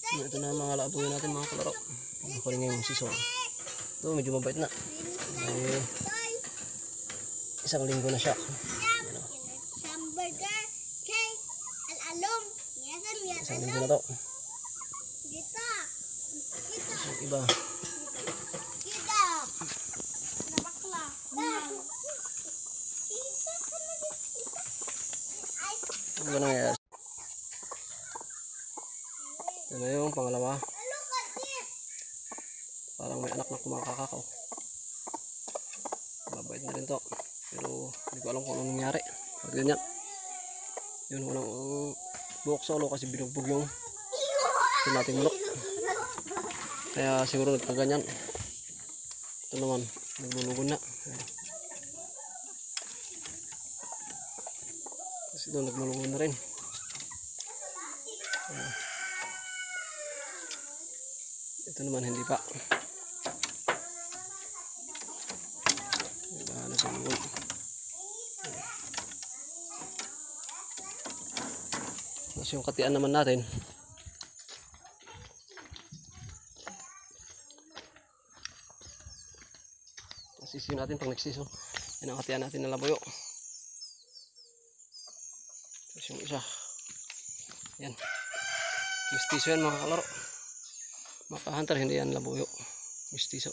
Ito na mga labuyo natin mga kalaro. Ako rin ngayong season. Ito medyo mabait na. Ay, isang linggo na siya. Isang linggo na to. Yung iba. Ang gano'n nga. Ito na yung pangalawa. Parang may anak na kumakakakaw. Mabait na rin to. Pero hindi ko alam kung anong nangyari. Pag ganyan. Yun walang buhok solo kasi binugbog yung ito nating manok. Kaya siguro nagkaganyan. Ito naman. Naglulugon na. Kasi ito naglulugon na rin. Ito naman hindi pa. Tapos yung katian naman natin. Sisiyo natin pang next season. Yan ang katian natin na labuyo. Tapos yung isa. Yan. Mistiso yan mga kalaro. Maka hunter hindi yan labuyo. Mistiso.